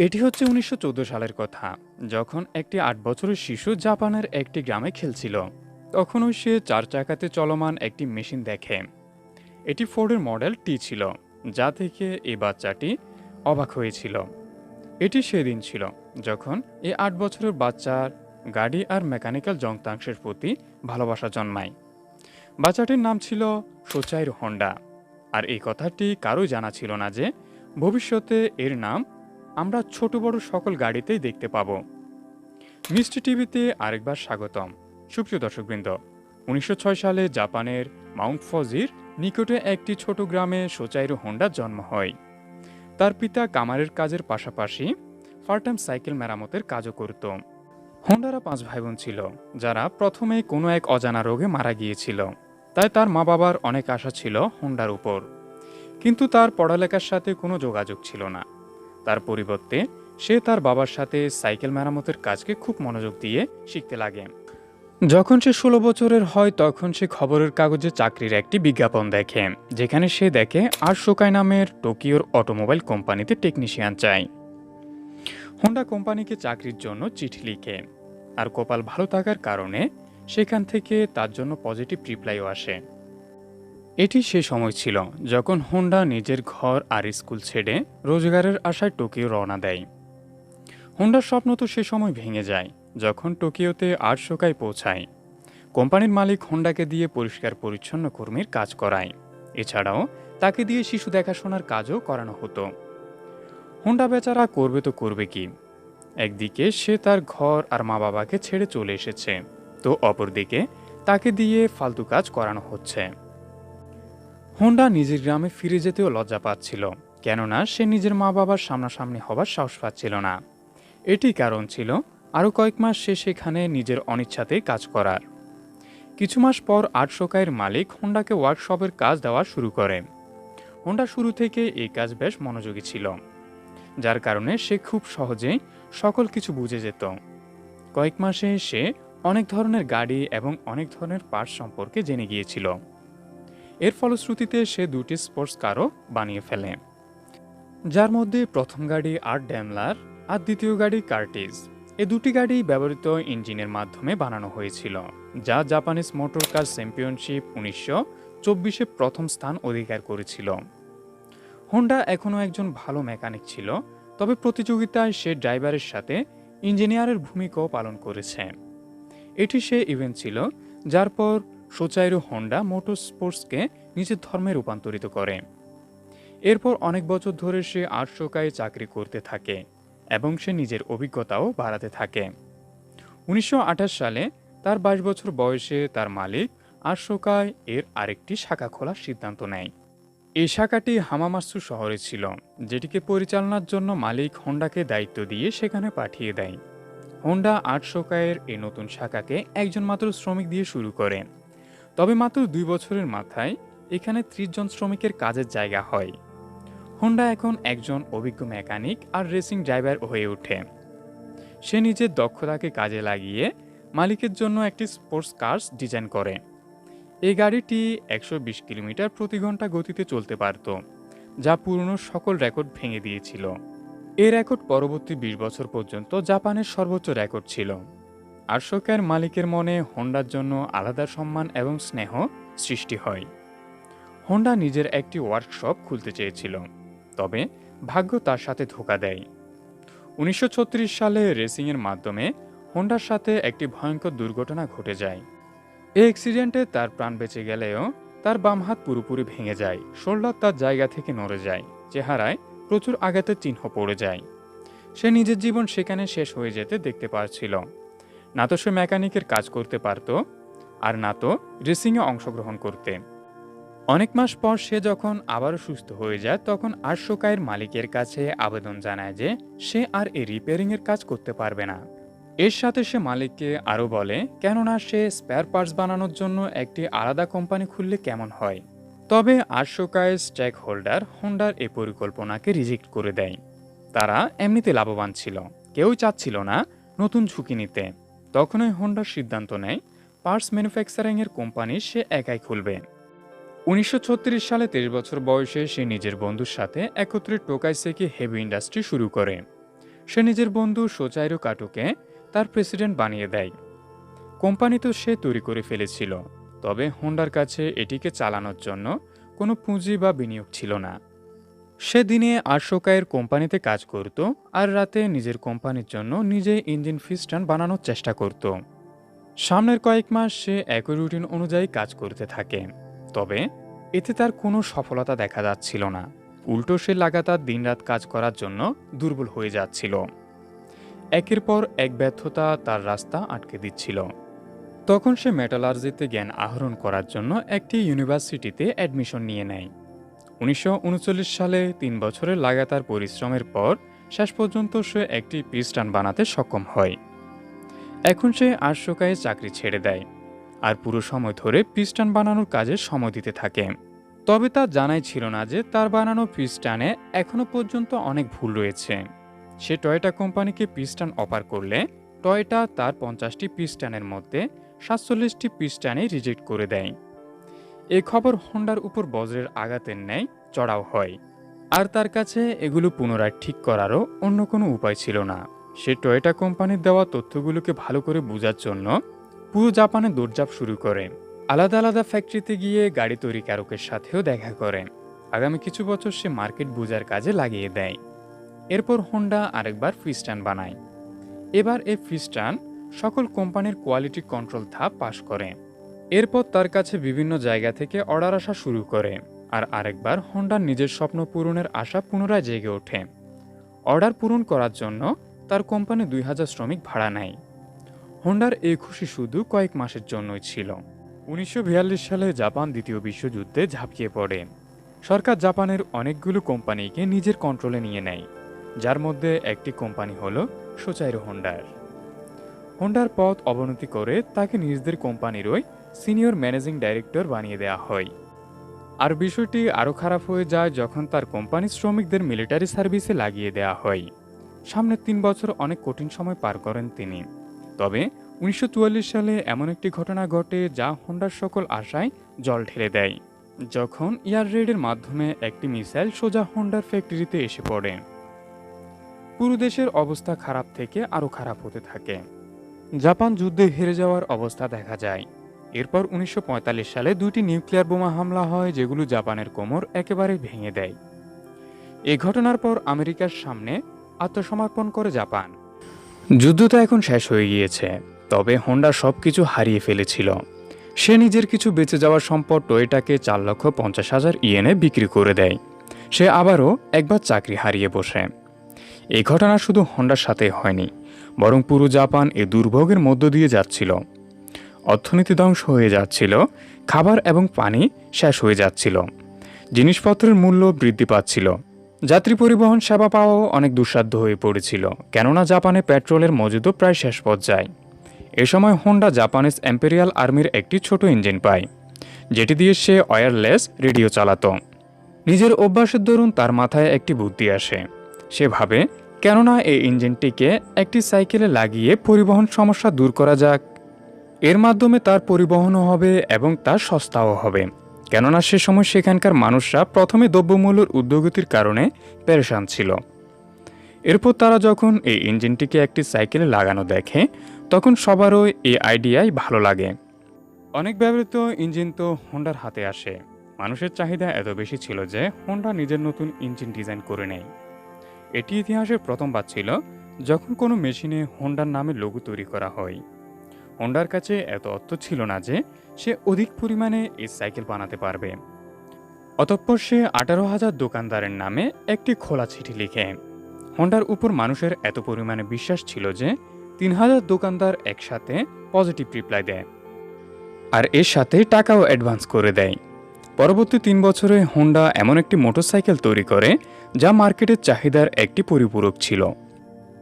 এটি হচ্ছে ১৯১৪ সালের কথা, যখন একটি ৮ বছরের শিশু জাপানের একটি গ্রামে খেলছিল। তখনই সে ৪ চাকাতে চলমান একটি মেশিন দেখে। এটি ফোর্ডের মডেল টি ছিল, যা থেকে এই বাচ্চাটি অবাক হয়েছিল। এটি সেদিন ছিল যখন এই ৮ বছরের বাচ্চার গাড়ি আর মেকানিক্যাল যন্ত্রাংশের প্রতি ভালোবাসা জন্মায়। বাচ্চাটির নাম ছিল সোচাইরো হোন্ডা। আর এই কথাটি কারোই জানা ছিল না যে ভবিষ্যতে এর নাম আমরা ছোট বড় সকল গাড়িতেই দেখতে পাব। মিষ্টি টিভিতে আরেকবার স্বাগতম। সুপ্রিয় দর্শকবৃন্দ, ১৯০৬ সালে জাপানের মাউন্ট ফজির নিকটে একটি ছোট গ্রামে সোচাইরো হোন্ডার জন্ম হয়। তার পিতা কামারের কাজের পাশাপাশি পার্ট টাইম সাইকেল মেরামতের কাজও করত। হোন্ডারা ৫ ভাইবোন ছিল, যারা প্রথমে কোনো এক অজানা রোগে মারা গিয়েছিল। তাই তার মা বাবার অনেক আশা ছিল হোন্ডার উপর, কিন্তু তার পড়ালেখার সাথে কোনো যোগাযোগ ছিল না। তার পরিবর্তে সে তার বাবার সাথে সাইকেল মেরামতের কাজকে খুব মনোযোগ দিয়ে শিখতে লাগে। যখন সে ১৬ বছরের হয়, তখন সে খবরের কাগজে চাকরির একটি বিজ্ঞাপন দেখে, যেখানে সে দেখে আর শোকাই নামের টোকিওর অটোমোবাইল কোম্পানিতে টেকনিশিয়ান চায়। হোন্ডা কোম্পানিকে চাকরির জন্য চিঠি লিখে, আর কপাল ভালো থাকার কারণে সেখান থেকে তার জন্য পজিটিভ রিপ্লাইও আসে। এটি সে সময় ছিল যখন হোন্ডা নিজের ঘর আর স্কুল ছেড়ে রোজগারের আশায় টোকিও রওনা দেয়। হোন্ডার স্বপ্ন তো সে সময় ভেঙে যায় যখন টোকিওতে আর শোকায় পৌঁছায়। কোম্পানির মালিক হোন্ডাকে দিয়ে পরিষ্কার পরিচ্ছন্ন কর্মীর কাজ করায়। এছাড়াও তাকে দিয়ে শিশু দেখাশোনার কাজও করানো হতো। হোন্ডা বেচারা করবে তো করবে কি? একদিকে সে তার ঘর আর মা বাবাকে ছেড়ে চলে এসেছে, তো অপরদিকে তাকে দিয়ে ফালতু কাজ করানো হচ্ছে। হোন্ডা নিজের গ্রামে ফিরে যেতেও লজ্জা পাচ্ছিল, কেননা সে নিজের মা বাবার সামনাসামনি হবার সাহস পাচ্ছিল না। এটি কারণ ছিল আরও কয়েক মাস সে সেখানে নিজের অনিচ্ছাতেই কাজ করার। কিছু মাস পর আটশোকাইয়ের মালিক হোন্ডাকে ওয়ার্কশপের কাজ দেওয়া শুরু করে। হোন্ডা শুরু থেকে এই কাজ বেশ মনোযোগী ছিল, যার কারণে সে খুব সহজেই সকল কিছু বুঝে যেত। কয়েক মাসে সে অনেক ধরনের গাড়ি এবং অনেক ধরনের পার্টস সম্পর্কে জেনে গিয়েছিল। এর ফলশ্রুতিতে সে ২টি স্পোর্টস কারও বানিয়ে ফেলে, যার মধ্যে প্রথম গাড়ি আর্ট ড্যামলার আর দ্বিতীয় গাড়ি কার্টিজ। এই দুটি গাড়ি ব্যবহৃত ইঞ্জিনের মাধ্যমে বানানো হয়েছিল, যা জাপানিজ মোটর কার চ্যাম্পিয়নশিপ ১৯২৪-এ প্রথম স্থান অধিকার করেছিল। হোন্ডা এখনও একজন ভালো মেকানিক ছিল, তবে প্রতিযোগিতায় সে ড্রাইভারের সাথে ইঞ্জিনিয়ারের ভূমিকাও পালন করেছে। এটি সে ইভেন্ট ছিল যার পর সোচাইরো হোন্ডা মোটর স্পোর্টসকে নিজের ধর্মে রূপান্তরিত করে। এরপর অনেক বছর ধরে সে আটশোকায় চাকরি করতে থাকে এবং সে নিজের অভিজ্ঞতাও বাড়াতে থাকে। ১৯২৮ সালে তার ২২ বছর বয়সে তার মালিক আটশোকায় এর আরেকটি শাখা খোলার সিদ্ধান্ত নেয়। এই শাখাটি হামামাৎসু শহরে ছিল, যেটিকে পরিচালনার জন্য মালিক হোন্ডাকে দায়িত্ব দিয়ে সেখানে পাঠিয়ে দেয়। হোন্ডা আটশোকায়ের এই নতুন শাখাকে একজন মাত্র শ্রমিক দিয়ে শুরু করে, তবে মাত্র ২ বছরের মাথায় এখানে ৩০ জন শ্রমিকের কাজের জায়গা হয়। হোন্ডা এখন একজন অভিজ্ঞ মেকানিক আর রেসিং ড্রাইভার হয়ে ওঠে। সে নিজের দক্ষতাকে কাজে লাগিয়ে মালিকের জন্য একটি স্পোর্টস কার্স ডিজাইন করে। এই গাড়িটি ১২০ কিলোমিটার প্রতি ঘন্টা গতিতে চলতে পারত, যা পুরনো সকল রেকর্ড ভেঙে দিয়েছিল। এই রেকর্ড পরবর্তী ২০ বছর পর্যন্ত জাপানের সর্বোচ্চ রেকর্ড ছিল। আটশোকায়ের মালিকের মনে হোন্ডার জন্য আলাদা সম্মান এবং স্নেহ সৃষ্টি হয়। হোন্ডা নিজের একটি ওয়ার্কশপ খুলতে চেয়েছিল, তবে ভাগ্য তার সাথে ধোঁকা দেয়। ১৯৩৬ সালে রেসিংয়ের মাধ্যমে হোন্ডার সাথে একটি ভয়ঙ্কর দুর্ঘটনা ঘটে যায়। এই অ্যাক্সিডেন্টে তার প্রাণ বেঁচে গেলেও তার বাম হাত পুরোপুরি ভেঙে যায়, শোল্ডার তার জায়গা থেকে নড়ে যায়, চেহারায় প্রচুর আঘাতের চিহ্ন পড়ে যায়। সে নিজের জীবন সেখানে শেষ হয়ে যেতে দেখতে পারছিল। না তো সে মেকানিকের কাজ করতে পারত, আর না তো রেসিংয়ে অংশগ্রহণ করতে। অনেক মাস পর সে যখন আবারও সুস্থ হয়ে যায়, তখন আটশোকায়ের মালিকের কাছে আবেদন জানায় যে সে আর এই রিপেয়ারিংয়ের কাজ করতে পারবে না। এর সাথে সে মালিককে আরও বলে কেননা সে স্পেয়ার পার্টস বানানোর জন্য একটি আলাদা কোম্পানি খুললে কেমন হয়। তবে আটশোকায়ের স্টেক হোল্ডার হোন্ডার এই পরিকল্পনাকে রিজেক্ট করে দেয়। তারা এমনিতে লাভবান ছিল, কেউই চাচ্ছিল না নতুন ঝুঁকি নিতে। তখনই হোন্ডার সিদ্ধান্ত নেয় পার্টস ম্যানুফ্যাকচারিংয়ের কোম্পানি সে একাই খুলবে। ১৯৩৬ সালে ২৩ বছর বয়সে সে নিজের বন্ধুর সাথে একত্রে টোকাইসেকি হেভি ইন্ডাস্ট্রি শুরু করে। সে নিজের বন্ধু সোচাইরো কাটোকে তার প্রেসিডেন্ট বানিয়ে দেয়। কোম্পানি তো সে তৈরি করে ফেলেছিল, তবে হোন্ডার কাছে এটিকে চালানোর জন্য কোনো পুঁজি বা বিনিয়োগ ছিল না। সে দিনে আশোকায়ের কোম্পানিতে কাজ করত, আর রাতে নিজের কোম্পানির জন্য নিজে ইঞ্জিন পিস্টন বানানোর চেষ্টা করত। সামনের কয়েক মাস সে একই রুটিন অনুযায়ী কাজ করতে থাকে, তবে এতে তার কোনো সফলতা দেখা যাচ্ছিল না। উল্টো সে লাগাতার দিনরাত কাজ করার জন্য দুর্বল হয়ে যাচ্ছিল। একের পর এক ব্যর্থতা তার রাস্তা আটকে দিচ্ছিল। তখন সে মেটালার্জিতে জ্ঞান আহরণ করার জন্য একটি ইউনিভার্সিটিতে অ্যাডমিশন নিয়ে নেয়। 1939 সালে 3 বছরের লাগাতার পরিশ্রমের পর শেষ পর্যন্ত সে একটি পিস্টন বানাতে সক্ষম হয়। এখন সে আশোকায় চাকরি ছেড়ে দেয় আর পুরো সময় ধরে পিস্টন বানানোর কাজে সময় দিতে থাকে। তবে তার জানাই ছিল না যে তার বানানো পিস্টনে এখনো পর্যন্ত অনেক ভুল রয়েছে। সে টয়োটা কোম্পানিকে পিস্টন অফার করলে টয়োটা তার 50টি পিস্টনের মধ্যে 47টি পিস্টনে রিজেক্ট করে দেয়। এই খবর হোন্ডার উপর বজ্রের আঘাতের ন্যায় চড়াও হয়, আর তার কাছে এগুলো পুনরায় ঠিক করারও অন্য কোনো উপায় ছিল না। সে টয়োটা কোম্পানির দেওয়া তথ্যগুলোকে ভালো করে বোঝার জন্য পুরো জাপানে দৌড়ঝাঁপ শুরু করে। আলাদা আলাদা ফ্যাক্টরিতে গিয়ে গাড়ি তৈরিকারকের সাথেও দেখা করে। আগামী কিছু বছর সে মার্কেট বোঝার কাজে লাগিয়ে দেয়। এরপর হোন্ডা আরেকবার পিস্টন বানায়। এবার এই পিস্টন সকল কোম্পানির কোয়ালিটি কন্ট্রোল ধাপ পাশ করে। এরপর তার কাছে বিভিন্ন জায়গা থেকে অর্ডার আসা শুরু করে, আর আরেকবার হোন্ডার নিজের স্বপ্ন পূরণের আশা পুনরায় জেগে ওঠে। অর্ডার পূরণ করার জন্য তার কোম্পানি 2000 শ্রমিক ভাড়া নেয়। হোন্ডার এই খুশি শুধু কয়েক মাসের জন্যই ছিল। 1942 সালে জাপান দ্বিতীয় বিশ্বযুদ্ধে ঝাঁপিয়ে পড়ে। সরকার জাপানের অনেকগুলো কোম্পানিকে নিজের কন্ট্রোলে নিয়ে নেয়, যার মধ্যে একটি কোম্পানি হল সোচাইরো হোন্ডার। হোন্ডার পথ অবনতি করে তাকে নিজেদের কোম্পানিরই সিনিয়র ম্যানেজিং ডাইরেক্টর বানিয়ে দেওয়া হয়। আর বিষয়টি আরও খারাপ হয়ে যায় যখন তার কোম্পানির শ্রমিকদের মিলিটারি সার্ভিসে লাগিয়ে দেওয়া হয়। সামনের 3 বছর অনেক কঠিন সময় পার করেন তিনি। তবে 1944 সালে এমন একটি ঘটনা ঘটে যা হোন্ডার সকল আশায় জল ঢেলে দেয়, যখন এয়ার রেডের মাধ্যমে একটি মিসাইল সোজা হোন্ডার ফ্যাক্টরিতে এসে পড়ে। পুরো দেশের অবস্থা খারাপ থেকে আরও খারাপ হতে থাকে। জাপান যুদ্ধে হেরে যাওয়ার অবস্থা দেখা যায়। এরপর 1945 সালে 2টি নিউক্লিয়ার বোমা হামলা হয়, যেগুলো জাপানের কোমর একেবারে ভেঙে দেয়। এই ঘটনার পর আমেরিকার সামনে আত্মসমর্পণ করে জাপান। যুদ্ধ তো এখন শেষ হয়ে গিয়েছে, তবে হোন্ডা সবকিছু হারিয়ে ফেলেছিল। সে নিজের কিছু বেঁচে যাওয়ার সম্পদ টয়োটাকে 4,50,000 ইয়েনে বিক্রি করে দেয়। সে আবারও একবার চাকরি হারিয়ে বসে। এই ঘটনা শুধু হোন্ডার সাথে হয়নি, বরং পুরো জাপান এই দুর্ভোগের মধ্য দিয়ে যাচ্ছিল। অর্থনীতি ধ্বংস হয়ে যাচ্ছিল, খাবার এবং পানি শেষ হয়ে যাচ্ছিল, জিনিসপত্রের মূল্য বৃদ্ধি পাচ্ছিল, যাত্রী পরিবহন সেবা পাওয়াও অনেক দুঃসাধ্য হয়ে পড়েছিল, কেননা জাপানে পেট্রোলের মজুদও প্রায় শেষ পর্যায়ে। এ সময় হোন্ডা জাপানিজ ইম্পেরিয়াল আর্মির একটি ছোট ইঞ্জিন পায়, যেটি দিয়ে সে ওয়্যারলেস রেডিও চালাত। নিজের অভ্যাসের দরুন তার মাথায় একটি বুদ্ধি আসে। সে ভাবে, কেননা এই ইঞ্জিনটিকে একটি সাইকেলে লাগিয়ে পরিবহন সমস্যা দূর করা যাক। এর মাধ্যমে তার পরিবহনও হবে এবং তার সস্তাও হবে, কেননা সে সময় সেখানকার মানুষরা প্রথমে দ্রব্যমূল্যের ঊর্ধ্বগতির কারণে পেরেশান ছিল। এরপর তারা যখন এই ইঞ্জিনটিকে একটি সাইকেলে লাগানো দেখে, তখন সবারও এই আইডিয়াই ভালো লাগে। অনেক ব্যবহৃত ইঞ্জিন তো হোন্ডার হাতে আসে। মানুষের চাহিদা এত বেশি ছিল যে হোন্ডা নিজের নতুন ইঞ্জিন ডিজাইন করে নেয়। এটি ইতিহাসের প্রথমবার ছিল যখন কোনো মেশিনে হোন্ডার নামে লোগো তৈরি করা হয়। হোন্ডার কাছে এত অর্থ ছিল না যে সে অধিক পরিমাণে এই সাইকেল বানাতে পারবে। অতঃপর সে 18,000 দোকানদারের নামে একটি খোলা চিঠি লিখে। হোন্ডার উপর মানুষের এত পরিমাণে বিশ্বাস ছিল যে 3,000 দোকানদার একসাথে পজিটিভ রিপ্লাই দেয়, আর এর সাথে টাকাও অ্যাডভান্স করে দেয়। পরবর্তী 3 বছরে হোন্ডা এমন একটি মোটরসাইকেল তৈরি করে যা মার্কেটের চাহিদার একটি পরিপূরক ছিল।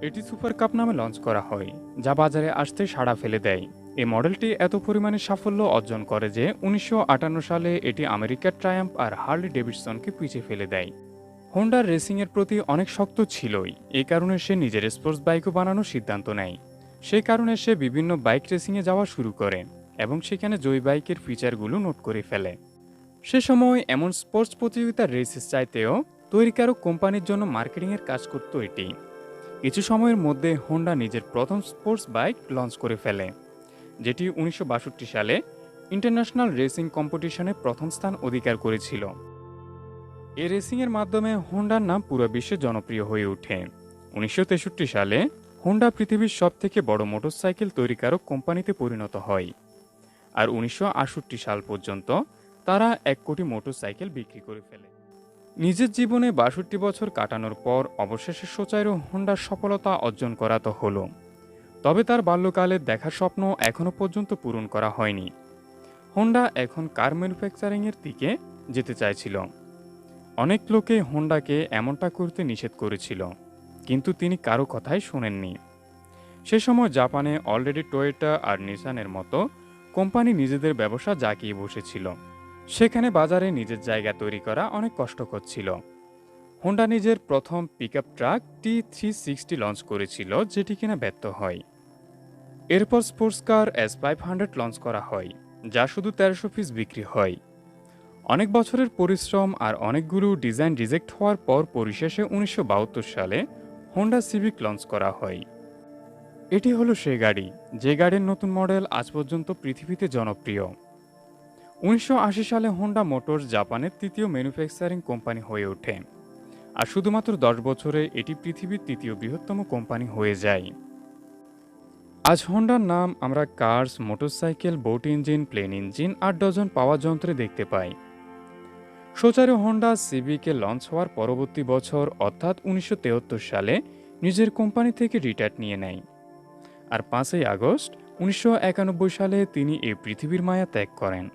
এটি সুপার কাপ নামে লঞ্চ করা হয়, যা বাজারে আসতে সাড়া ফেলে দেয়। এই মডেলটি এত পরিমাণে সাফল্য অর্জন করে যে 1958 সালে এটি আমেরিকার ট্রায়াম্প আর হার্লি ডেভিডসনকে পিছিয়ে ফেলে দেয়। হোন্ডার রেসিংয়ের প্রতি অনেক শক্ত ছিলই, এই কারণে সে নিজের স্পোর্টস বাইকও বানানোর সিদ্ধান্ত নেয়। সেই কারণে সে বিভিন্ন বাইক রেসিংয়ে যাওয়া শুরু করে এবং সেখানে জয়ী বাইকের ফিচারগুলো নোট করে ফেলে। সে সময় এমন স্পোর্টস প্রতিযোগিতার রেসের চাইতেও তৈরিকারক কোম্পানির জন্য মার্কেটিংয়ের কাজ করত এটি। কিছু সময়ের মধ্যে হোন্ডা নিজের প্রথম স্পোর্টস বাইক লঞ্চ করে ফেলে, যেটি 1962 সালে ইন্টারন্যাশনাল রেসিং কম্পিটিশনে প্রথম স্থান অধিকার করেছিল। এই রেসিংয়ের মাধ্যমে হোন্ডার নাম পুরো বিশ্বে জনপ্রিয় হয়ে ওঠে। 1963 সালে হোন্ডা পৃথিবীর সবথেকে বড় মোটরসাইকেল তৈরিকারক কোম্পানিতে পরিণত হয়, আর 1968 সাল পর্যন্ত তারা 1 কোটি মোটরসাইকেল বিক্রি করে ফেলে। নিজের জীবনে 62 বছর কাটানোর পর অবশেষে সোচাইরো হোন্ডার সফলতা অর্জন করা তো হলো, তবে তার বাল্যকালের দেখা স্বপ্ন এখনও পর্যন্ত পূরণ করা হয়নি। হোন্ডা এখন কার ম্যানুফ্যাকচারিংয়ের দিকে যেতে চাইছিল। অনেক লোকে হোন্ডাকে এমনটা করতে নিষেধ করেছিল, কিন্তু তিনি কারো কথাই শোনেননি। সে সময় জাপানে অলরেডি টয়োটা আর নিসানের মতো কোম্পানি নিজেদের ব্যবসা জাগিয়ে বসেছিল। সেখানে বাজারে নিজের জায়গা তৈরি করা অনেক কষ্টকর ছিল। হোন্ডা নিজের প্রথম পিকআপ ট্রাক T360 লঞ্চ করেছিল, যেটি কিনা ব্যর্থ হয়। এরপর স্পোর্টস কার S500 লঞ্চ করা হয়, যা শুধু 1300 পিস বিক্রি হয়। অনেক বছরের পরিশ্রম আর অনেকগুলো ডিজাইন রিজেক্ট হওয়ার পর পরিশেষে 1972 সালে হোন্ডা সিভিক লঞ্চ করা হয়। এটি হলো সেই গাড়ি, যে গাড়ির নতুন মডেল আজ পর্যন্ত পৃথিবীতে জনপ্রিয়। 1980 সালে হোন্ডা মোটরস জাপানের তৃতীয় ম্যানুফ্যাকচারিং কোম্পানি হয়ে ওঠে, আর শুধুমাত্র 10 বছরে এটি পৃথিবীর তৃতীয় বৃহত্তম কোম্পানি হয়ে যায়। আজ হোন্ডার নাম আমরা cars, motorcycle, boat engine, plane engine আর ডজন পাওয়ার যন্ত্রে দেখতে পাই। সোচারো হোন্ডা সিভিকে লঞ্চ হওয়ার পরবর্তী বছর অর্থাৎ 1973 সালে নিজের কোম্পানি থেকে রিটায়ার নিয়ে নেয়, আর 5ই আগস্ট 1991 সালে তিনি এই পৃথিবীর মায়া ত্যাগ করেন।